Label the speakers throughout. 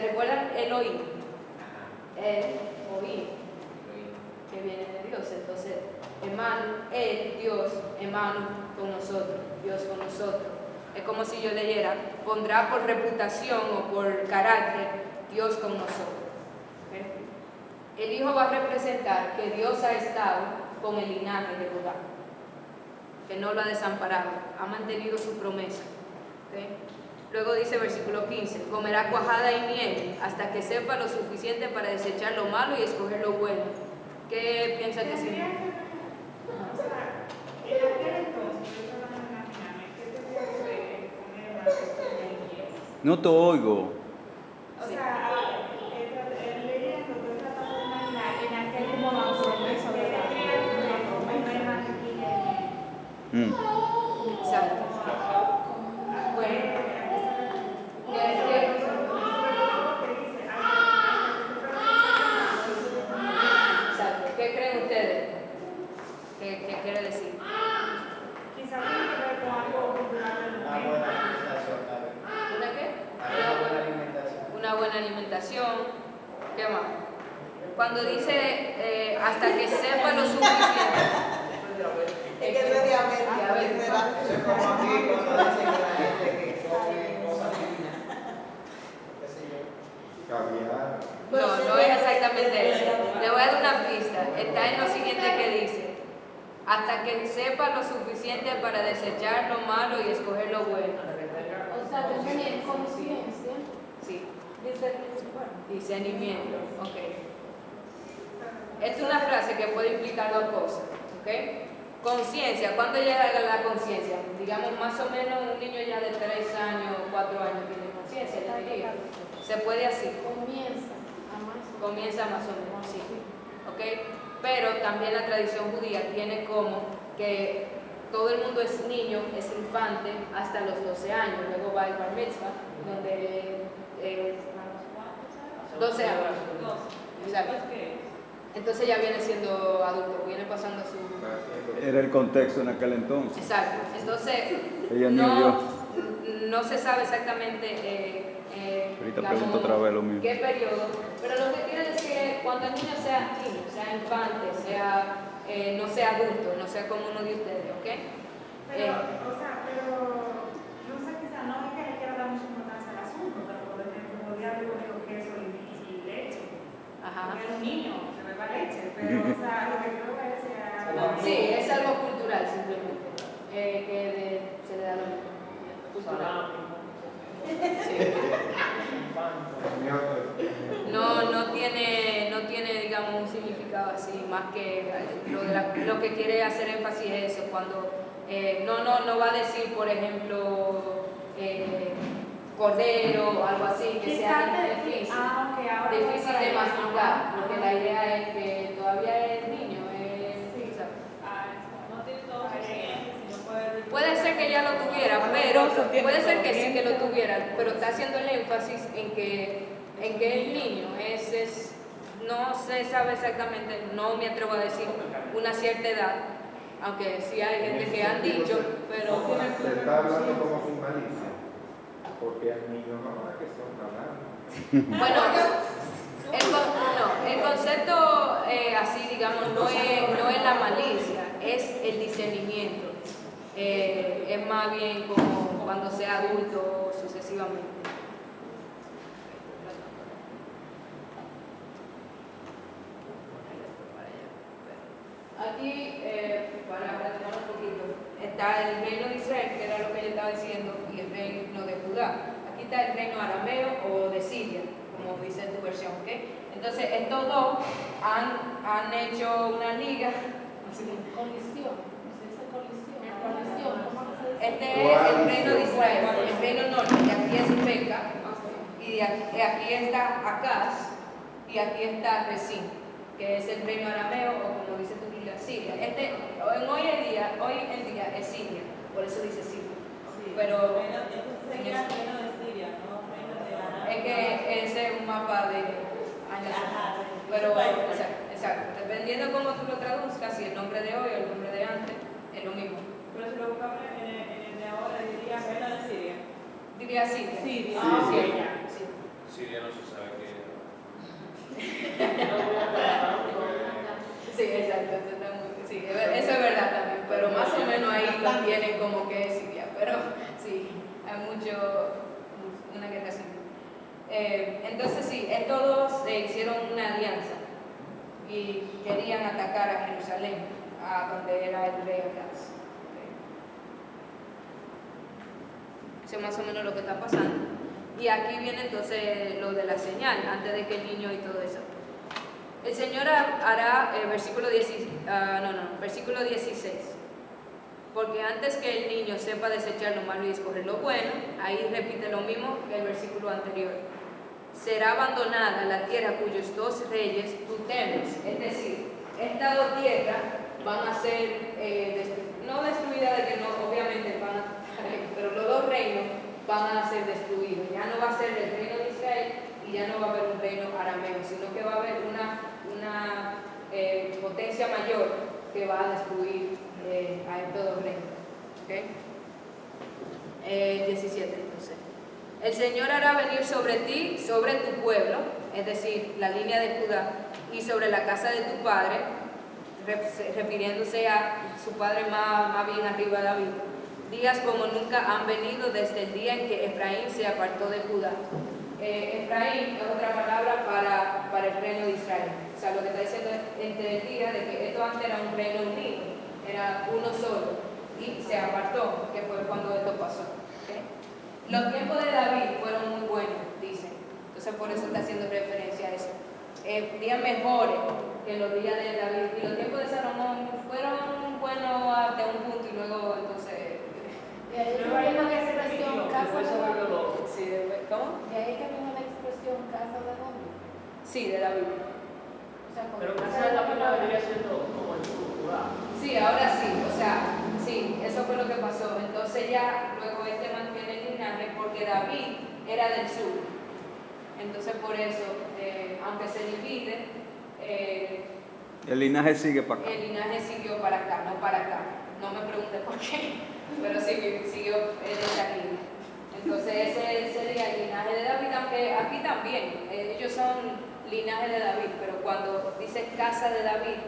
Speaker 1: ¿Se recuerdan Elohim? El Oí, que viene de Dios. Entonces, Dios, Emmanuel con nosotros, Dios con nosotros. Es como si yo leyera, pondrá por reputación o por carácter Dios con nosotros. ¿Okay? El Hijo va a representar que Dios ha estado con el linaje de Judá, que no lo ha desamparado, ha mantenido su promesa. ¿Okay? Luego dice versículo 15, comerá cuajada y miel hasta que sepa lo suficiente para desechar lo malo y escoger lo bueno. ¿Qué piensa que significa?
Speaker 2: O sea, en aquel entonces, yo estaba imaginando, ¿qué te puede comer más?
Speaker 3: No te oigo.
Speaker 2: O sea, leyendo, estoy tratando de imaginar en aquel entonces, comer mantequilla y miel.
Speaker 1: Exacto. Bueno. ¿Qué creen ustedes? ¿Qué quiere decir?
Speaker 2: Quizás tiene que ver con algo cultural del
Speaker 4: Una buena alimentación, ¿sabes?
Speaker 1: ¿Una qué?
Speaker 4: Una buena alimentación.
Speaker 1: Una buena alimentación. ¿Qué más? Cuando dice hasta que sepa lo suficiente.
Speaker 5: Es que eso es diabetes.
Speaker 4: Eso es como aquí cuando dicen que la gente que come cosas finas, qué sé yo, caviar.
Speaker 1: No es exactamente eso. Le voy a dar una pista. Está en lo siguiente que dice. Hasta que sepa lo suficiente para desechar lo malo y escoger lo bueno.
Speaker 6: O sea, tener conciencia.
Speaker 1: Sí.
Speaker 6: Discernimiento.
Speaker 1: Discernimiento. Ok. Es una frase que puede implicar dos cosas. ¿Ok? Conciencia. ¿Cuándo llega la conciencia? Digamos, más o menos un niño ya de 3 años o 4 años tiene conciencia, ya diría. Se puede así. Comienza más o menos, sí. ¿Ok? Pero también la tradición judía tiene como que todo el mundo es niño, es infante hasta los 12 años. Luego va el bar mitzvah, donde 12 años. Exacto. Entonces ya viene siendo adulto, viene pasando su...
Speaker 3: Era el contexto en aquel entonces.
Speaker 1: Exacto. Entonces,
Speaker 3: Ella ni oyó.
Speaker 1: no se sabe exactamente
Speaker 3: Ahorita
Speaker 1: digamos,
Speaker 3: pregunto otra vez lo mismo.
Speaker 1: qué periodo, pero lo que quiere decir es que cuando el niño sea niño, sea infante, no sea adulto, no sea como uno de ustedes, ¿ok?
Speaker 2: Pero, no sé, quizás no es que le quiera dar mucha importancia al asunto, pero por ejemplo, podría haber comido queso y leche.
Speaker 1: Ajá.
Speaker 2: Porque es un niño, se beba leche, pero, o sea, lo que creo que es
Speaker 1: Sí, es algo cultural simplemente, se le da lo mismo. Cultural. Sí. No tiene, digamos, un significado así, más que lo que quiere hacer énfasis es eso, cuando no va a decir, por ejemplo, cordero o algo así, que sea difícil, difícil de masticar, porque la idea es que todavía es niño. Puede ser que ya lo tuviera, pero puede ser que sí que lo tuviera, pero está haciendo el énfasis en que es niño, no se sabe exactamente, no me atrevo a decir una cierta edad, aunque sí hay gente que han dicho, pero...
Speaker 7: Se está hablando como sin malicia, porque el niño no es que son hablando.
Speaker 1: Bueno, el concepto así, digamos, no es la malicia, es el discernimiento. Es más bien como cuando sea adulto sucesivamente. Aquí, para retomar un poquito, está el reino de Israel, que era lo que yo estaba diciendo, y el reino de Judá. Aquí está el reino arameo o de Siria, como dice tu versión, ¿ok? Entonces, estos dos han hecho una liga.
Speaker 6: Colisión.
Speaker 1: Este es el reino de Israel, el reino norte, y aquí es Peca, y aquí está Acaz, y aquí está Resín, que es el reino arameo, o como dice tu Biblia, Siria. Hoy en día es Siria, por eso dice Siria. Pero es que ese es un mapa de años. Pero, exacto, dependiendo cómo tú lo traduzcas, si el nombre de hoy o el nombre de antes, es lo mismo.
Speaker 2: Pero si lo buscamos en el de ahora, diría reino de Siria.
Speaker 1: Diría Siria.
Speaker 2: Siria.
Speaker 1: Sí.
Speaker 8: Siria no se sabe.
Speaker 1: una guerra así. Entonces sí, todos hicieron una alianza y querían atacar a Jerusalén, a donde era el rey Acaz. Eso es más o menos lo que está pasando. Y aquí viene entonces lo de la señal, antes de que el niño y todo eso. El Señor hará, versículo 16, porque antes que el niño sepa desechar lo malo y escoger lo bueno, ahí repite lo mismo que el versículo anterior. Será abandonada la tierra cuyos dos reyes tú temes, es decir, estas dos tierras van a ser, no destruidas, de que no, obviamente van a estar ahí, pero los dos reinos van a ser destruidos. Ya no va a ser el reino de Israel y ya no va a haber un reino arameo, sino que va a haber una potencia mayor que va a destruir a estos dos reinos. ¿Okay? 17 entonces. El Señor hará venir sobre ti, sobre tu pueblo, es decir, la línea de Judá, y sobre la casa de tu padre, refiriéndose a su padre más bien arriba, David, días como nunca han venido desde el día en que Efraín se apartó de Judá. Efraín es otra palabra para el reino de Israel. O sea, lo que está diciendo es entre el día de que esto antes era un reino unido, era uno solo, y se apartó, que fue cuando esto pasó. ¿Okay? Los tiempos de David fueron muy buenos, dicen. Entonces por eso está haciendo referencia a eso. Días mejores que los días de David. Y los tiempos de Salomón fueron buenos hasta un punto y luego entonces...
Speaker 6: Y ahí que vino la expresión casa de David.
Speaker 1: Sí, ¿cómo?
Speaker 6: Y ahí que vino la expresión casa de David.
Speaker 1: Sí, de David.
Speaker 6: O sea,
Speaker 8: Pero casa de David no debería siendo como el Judá.
Speaker 1: Sí, ahora sí, o sea, sí, eso fue lo que pasó. Entonces ya luego mantiene el linaje porque David era del sur. Entonces por eso, aunque se divide,
Speaker 3: El linaje sigue para acá.
Speaker 1: el linaje siguió para acá, no para acá. No me pregunte por qué, pero siguió en esa línea. Entonces ese sería el linaje de David, aunque aquí también, ellos son linaje de David, pero cuando dice casa de David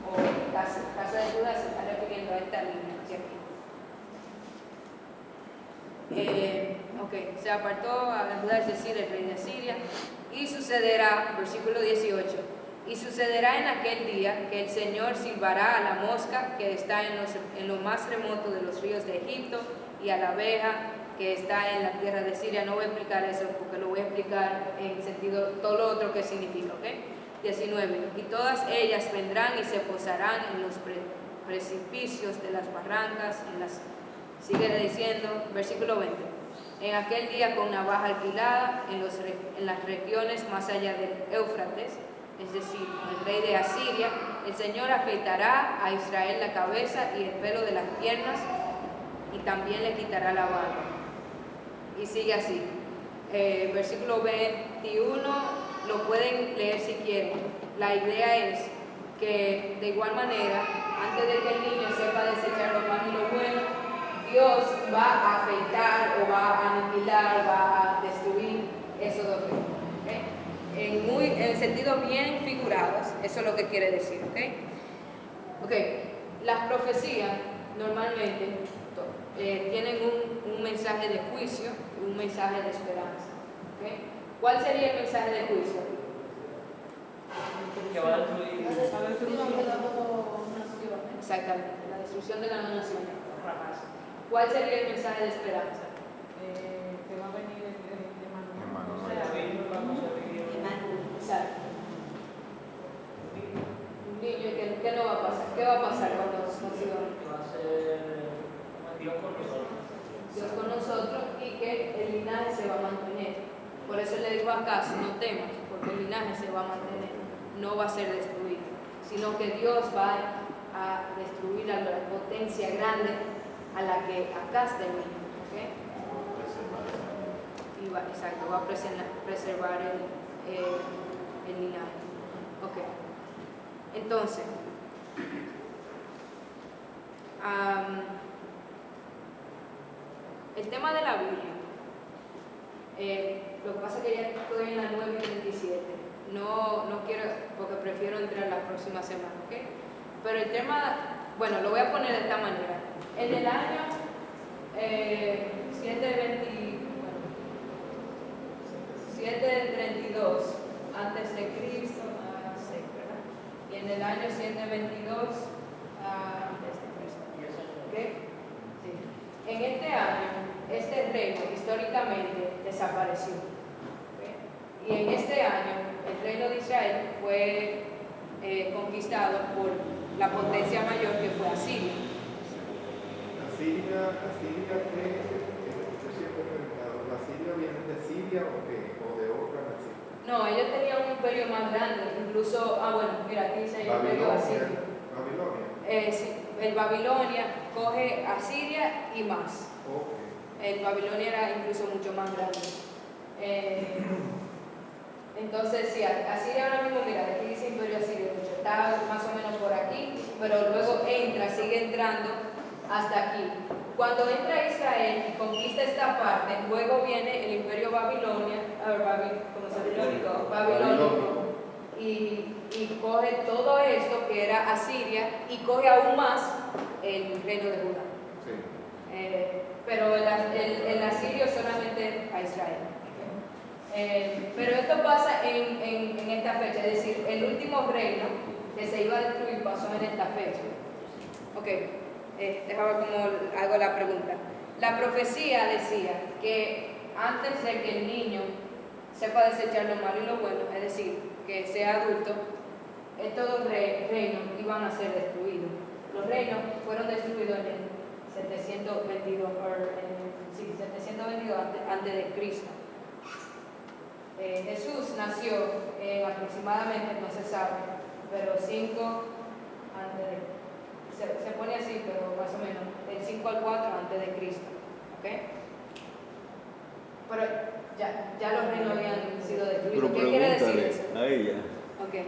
Speaker 1: o casa de Judá se está refiriendo a esta línea hacia aquí. Ok, se apartó a Judá, es decir, el rey de Siria, y sucederá, versículo 18, y sucederá en aquel día que el Señor silbará a la mosca que está en lo más remoto de los ríos de Egipto y a la abeja que está en la tierra de Siria. No voy a explicar eso porque lo voy a explicar en sentido todo lo otro que significa, ¿ok? 19, y todas ellas vendrán y se posarán en los precipicios de las barrancas, sigue diciendo, versículo 20, en aquel día con navaja alquilada en las regiones más allá del Éufrates, es decir, el rey de Asiria, el Señor afeitará a Israel la cabeza y el pelo de las piernas y también le quitará la barba. Y sigue así. Versículo 21, lo pueden leer si quieren. La idea es que de igual manera, antes de que el niño sepa desechar lo malo y lo bueno, Dios va a afeitar o va a aniquilar, va a destruir esos dos reinos. ¿Okay? En sentidos bien figurados, eso es lo que quiere decir. Okay. Las profecías normalmente tienen un mensaje de juicio y un mensaje de esperanza. ¿Okay? ¿Cuál sería el mensaje de juicio?
Speaker 8: Que va a destruir
Speaker 6: La destrucción de las dos naciones.
Speaker 1: Exactamente, la destrucción de las naciones. ¿Cuál sería el mensaje de esperanza?
Speaker 2: Que va a venir el Emmanuel.
Speaker 7: Emmanuel.
Speaker 2: O sea,
Speaker 1: Exacto. Un niño, ¿qué no va a pasar? ¿Qué va a pasar cuando consiga un niño?
Speaker 8: va a ser Dios con nosotros.
Speaker 1: Dios con nosotros y que el linaje se va a mantener. Por eso le digo a Acaz, no temas, porque el linaje se va a mantener, no va a ser destruido, sino que Dios va a destruir a la potencia grande a la que Acaz tenía. ¿Okay? Y exacto, va a preservar el linaje. Okay. Entonces, el tema de la Biblia, lo que pasa es que ya estoy en la 9:37, no quiero, porque prefiero entrar la próxima semana, ¿ok? Pero el tema, bueno, lo voy a poner de esta manera. En el año 720 732 antes de Cristo, ¿verdad? Y en el año 722 antes de Cristo. ¿Okay? Sí. En este año, este reino históricamente desapareció. ¿Okay? Y en este año, el reino de Israel fue conquistado por la potencia mayor que fue Asiria.
Speaker 7: Asiria, ¿qué? Yo siempre he preguntado, ¿la Siria viene de Siria o de otra nación?
Speaker 1: No, ellos tenían un imperio más grande, incluso, bueno, mira, aquí dice el imperio asirio.
Speaker 7: ¿Babilonia?
Speaker 1: Sí, el Babilonia coge a Siria y más.
Speaker 7: Okay.
Speaker 1: El Babilonia era incluso mucho más grande. Entonces, sí, Asiria ahora mismo, mira, aquí dice imperio asirio, está más o menos por aquí, pero luego sigue entrando hasta aquí. Cuando entra Israel y conquista esta parte, luego viene el imperio babilónico, y coge todo esto que era Asiria y coge aún más el reino de Judá.
Speaker 7: Sí.
Speaker 1: Pero el asirio solamente a Israel. Pero esto pasa en esta fecha, es decir, el último reino que se iba a destruir pasó en esta fecha. Ok, déjame ver cómo hago la pregunta. La profecía decía que antes de que el niño sepa desechar lo malo y lo bueno, es decir, que sea adulto, estos dos reinos iban a ser destruidos. Los reinos fueron destruidos en el 722 antes de Cristo. Jesús nació aproximadamente, no se sabe, pero 5 antes de, se pone así, pero más o menos, del 5 al 4 antes de Cristo. ¿Okay? Pero ya los reinos habían sido destruidos.
Speaker 3: Pero
Speaker 1: ¿Qué quiere decir
Speaker 3: pregúntale
Speaker 1: eso?
Speaker 3: a ella,
Speaker 1: Okay.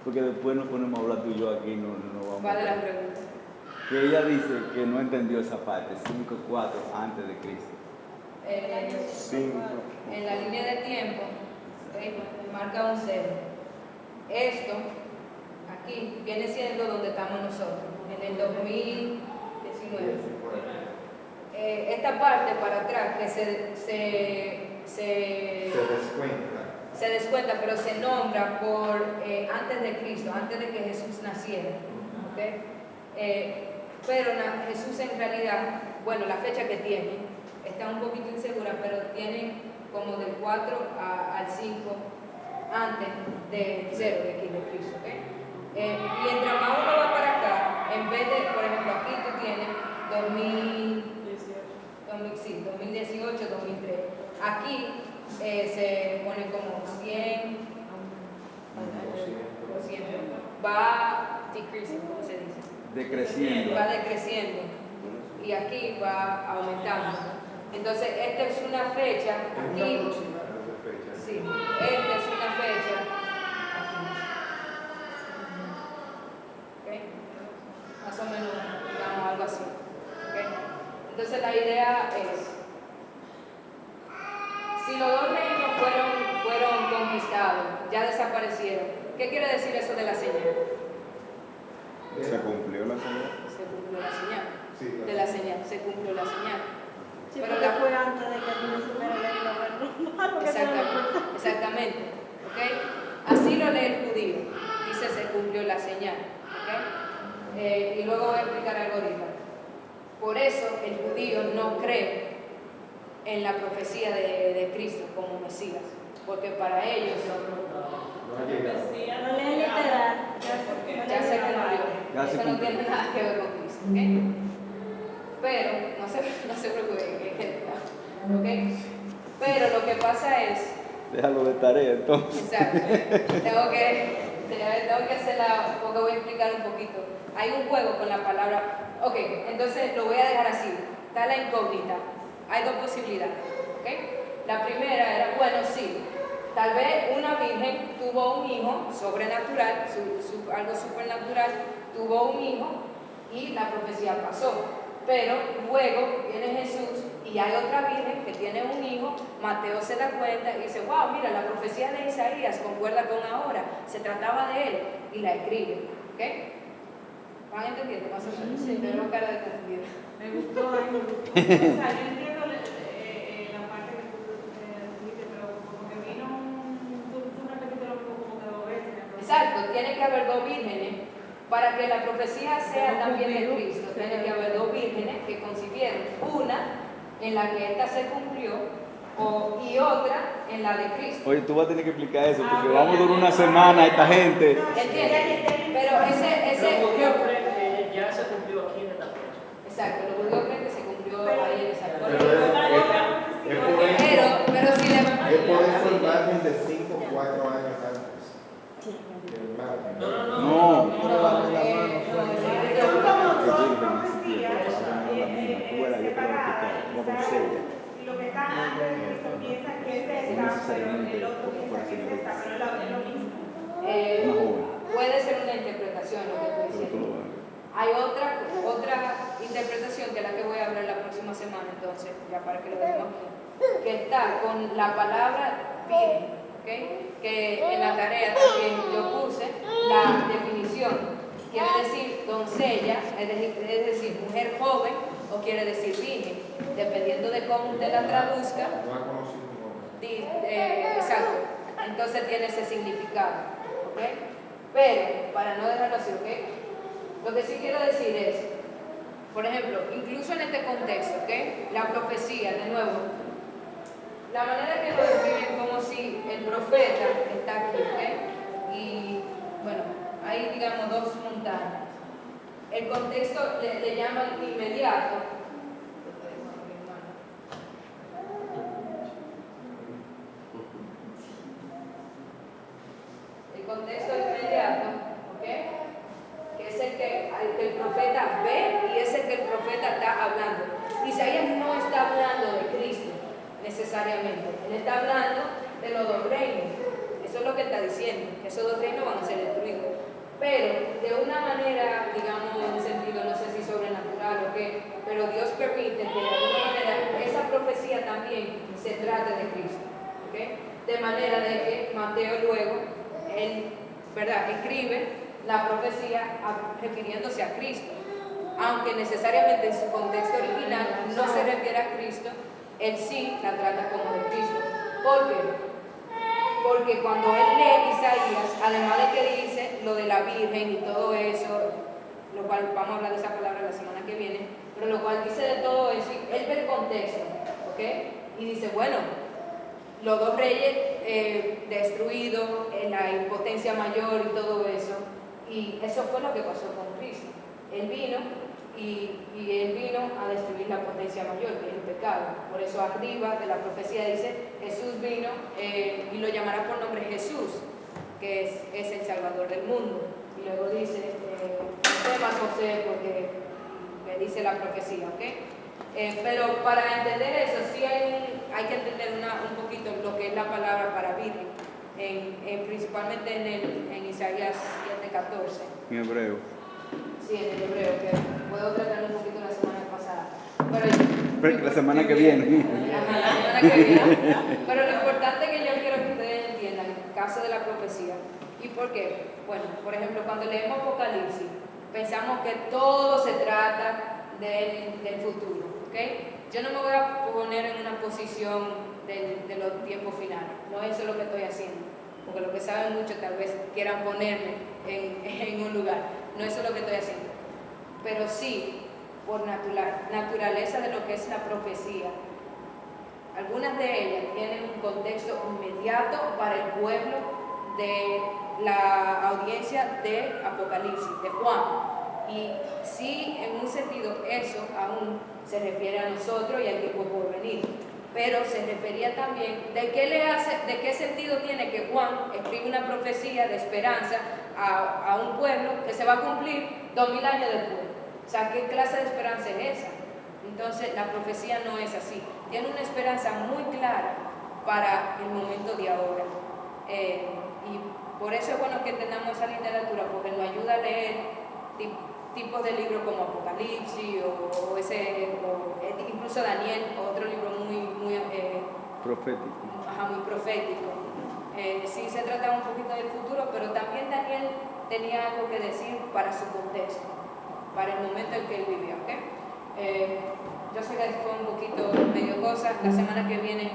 Speaker 3: porque después nos ponemos a hablar tú y yo aquí, no vamos
Speaker 1: ¿Cuál es
Speaker 3: a...
Speaker 1: la pregunta?
Speaker 3: Que ella dice que no entendió esa parte, 5-4 antes de Cristo. 5.
Speaker 1: En la línea de tiempo, ¿okay? Marca un 0. Esto, aquí, viene siendo donde estamos nosotros, en el 2019. Esta parte para atrás que se descuenta, pero se nombra por antes de Cristo, antes de que Jesús naciera. ¿Okay? Pero Jesús en realidad, bueno, la fecha que tiene está un poquito insegura, pero tienen como del 4 al 5 antes del 0 de aquí de Cristo. ¿Okay? Mientras más uno va para acá, en vez de, por ejemplo, aquí tú tienes 2018, 2003. Aquí se pone como 100, 200. Va decreasing, ¿cómo se dice?
Speaker 3: Decreciendo.
Speaker 1: Va decreciendo. Y aquí va aumentando. Entonces, esta es una fecha aquí. Sí, esta es una fecha aquí. ¿Okay? Más o menos, digamos algo así. ¿Okay? Entonces, la idea es, si los dos reinos fueron conquistados, ya desaparecieron, ¿qué quiere decir eso de la señal?
Speaker 3: ¿Se cumplió la señal?
Speaker 1: Se cumplió la señal.
Speaker 7: Sí,
Speaker 1: De la señal, se cumplió la señal.
Speaker 6: Sí,
Speaker 1: Pero
Speaker 6: porque fue antes de que tú supieras leer la verdad.
Speaker 1: Exactamente. ¿Okay? Así lo lee el judío. Dice se cumplió la señal. ¿Okay? Y luego voy a explicar algo ahorita. Por eso el judío no cree en la profecía de Cristo como Mesías. Porque para ellos
Speaker 7: no ha llegado.
Speaker 6: No leen literal.
Speaker 1: ya se cumplió.
Speaker 3: Ya se
Speaker 1: Eso no
Speaker 3: cumplió.
Speaker 1: tiene nada que ver con Cristo. ¿Okay? Pero, no se preocupen, ¿okay? Pero lo que pasa es,
Speaker 3: Déjalo de tarea entonces.
Speaker 1: exacto, tengo que hacerla, porque voy a explicar un poquito. Hay un juego con la palabra, ok, entonces lo voy a dejar así, está la incógnita. Hay dos posibilidades, ¿ok? La primera era, bueno, sí, tal vez una virgen tuvo un hijo sobrenatural, algo supernatural, tuvo un hijo y la profecía pasó. Pero luego viene Jesús y hay otra virgen que tiene un hijo, Mateo se da cuenta y dice, wow, mira, la profecía de Isaías concuerda con ahora, se trataba de él, y la escribe. ¿Ok? ¿Van entendiendo más o menos? Sí. Tenemos cara de entendido.
Speaker 2: Me gustó, me gustó. O sea, yo entiendo la parte que tú dijiste, pero como que vino un
Speaker 1: Exacto, tiene que haber dos vírgenes. Para que la profecía sea también de Cristo, tiene que haber dos vírgenes que concibieron. Una en la que esta se cumplió y otra en la de Cristo.
Speaker 3: Oye, tú vas a tener que explicar eso, porque vamos a durar una semana esta gente.
Speaker 1: ¿Entiendes? Pero
Speaker 8: Los judíos creen que ya se cumplió aquí en esta fecha.
Speaker 1: exacto, los judíos creen que se cumplió ahí en esa
Speaker 7: Pero
Speaker 1: pero si le
Speaker 7: es por eso el margen de 5 o 4 años antes. El margen.
Speaker 3: No.
Speaker 2: Son como dos profecías separadas. Lo que está antes de Cristo piensa que es esta, pero el otro piensa que es esta, pero es lo mismo.
Speaker 1: puede ser una interpretación lo que estoy diciendo. Hay otra interpretación que es la que voy a hablar la próxima semana, entonces, ya para que lo veamos aquí, que está con la palabra virgen, ¿okay? Que en la tarea también yo puse la definición. Quiere decir doncella, es decir, mujer joven, o quiere decir virgen, dependiendo de cómo usted la traduzca.
Speaker 7: No ha conocido un hombre.
Speaker 1: Exacto, entonces tiene ese significado, ¿ok? Pero, para no dejarlo así, ¿ok? Lo que sí quiero decir es, por ejemplo, incluso en este contexto, ¿ok? La profecía, de nuevo, la manera que lo describen como si el profeta está aquí, ¿ok? Y, bueno, hay, digamos, dos montañas. El contexto le llaman inmediato. El contexto inmediato, ¿ok? Que es el que el profeta ve y es el que el profeta está hablando. Isaías no está hablando de Cristo necesariamente, él está hablando de los dos reinos. Eso es lo que está diciendo, que esos dos reinos van a ser destruidos. Pero de una manera, digamos, en un sentido, no sé si sobrenatural o qué, pero Dios permite que de alguna manera esa profecía también se trate de Cristo, ¿ok? De manera de que Mateo luego, él, ¿verdad?, escribe la profecía refiriéndose a Cristo, aunque necesariamente en su contexto original no se refiere a Cristo, él sí la trata como de Cristo. ¿Por qué? Porque cuando él lee Isaías, además de que dice lo de la Virgen y todo eso, lo cual vamos a hablar de esa palabra la semana que viene, pero lo cual dice de todo eso, él ve el contexto, ¿ok? Y dice, bueno, los dos reyes destruidos, la impotencia mayor y todo eso, y eso fue lo que pasó con Cristo. Él vino y él vino a destruir la potencia mayor, que es el pecado. Por eso arriba de la profecía dice, Jesús vino y lo llamará por nombre Jesús, que es el Salvador del mundo. Y luego dice, no temas, José, porque me dice la profecía, ¿ok? Pero para entender eso, sí hay que entender un poquito lo que es la palabra para virgen, principalmente en Isaías 7:14.
Speaker 3: En hebreo.
Speaker 1: Sí, en el hebreo, que puedo tratar un poquito la semana pasada.
Speaker 3: Pero la semana que viene.
Speaker 1: Ajá, la semana que viene. Pero lo importante que yo quiero que ustedes entiendan, en el caso de la profecía, ¿y por qué? Bueno, por ejemplo, cuando leemos Apocalipsis, pensamos que todo se trata del futuro, ¿ok? Yo no me voy a poner en una posición de los tiempos finales, no eso es lo que estoy haciendo, porque lo que saben mucho tal vez quieran ponerme en un lugar. No eso es lo que estoy haciendo, pero sí, por naturaleza de lo que es la profecía, algunas de ellas tienen un contexto inmediato para el pueblo de la audiencia de Apocalipsis, de Juan. Y sí, en un sentido, eso aún se refiere a nosotros y al tiempo por venir. Pero se refería también de qué sentido tiene que Juan escribe una profecía de esperanza a un pueblo que se va a cumplir 2000 años después. O sea, ¿qué clase de esperanza es esa? Entonces, la profecía no es así. Tiene una esperanza muy clara para el momento de ahora. Y por eso es bueno que tengamos esa literatura, porque nos ayuda a leer tipos de libros como Apocalipsis o incluso Daniel, otro libro muy
Speaker 3: Profético.
Speaker 1: Ajá, muy profético. Sí se trataba un poquito del futuro, pero también Daniel tenía algo que decir para su contexto, para el momento en que él vivía, ¿ok? Yo sé que fue un poquito medio cosa. La semana que viene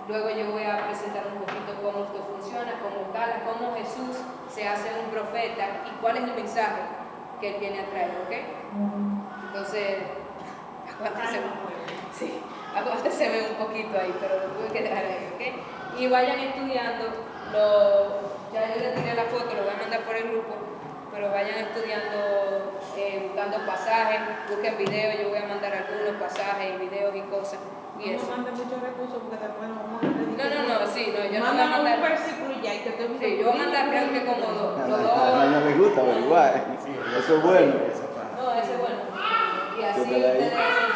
Speaker 1: Luego yo voy a presentar un poquito cómo esto funciona, cómo cala, cómo Jesús se hace un profeta y cuál es el mensaje que él viene a traer, ¿ok? Entonces, aguántenseme un poquito ahí, pero lo tuve que dejar ahí, ¿ok? Y vayan estudiando, ya yo les tiré la foto, lo voy a mandar por el grupo, pero vayan estudiando, buscando pasajes, busquen videos, yo voy a mandar algunos pasajes y videos y cosas. Y
Speaker 5: No
Speaker 1: eso.
Speaker 5: me mande muchos recursos porque después nos vamos a predicar.
Speaker 1: No, yo no voy a
Speaker 5: Mándame
Speaker 1: mandar.
Speaker 5: un versículo y ya, y que te
Speaker 1: Sí, yo voy a mandar creo que como dos.
Speaker 3: A
Speaker 1: Los
Speaker 3: nadie
Speaker 1: dos.
Speaker 3: le gusta, pero igual. Eso es bueno.
Speaker 1: No, ese es bueno. Y así
Speaker 3: Súper ahí.
Speaker 1: ustedes hacen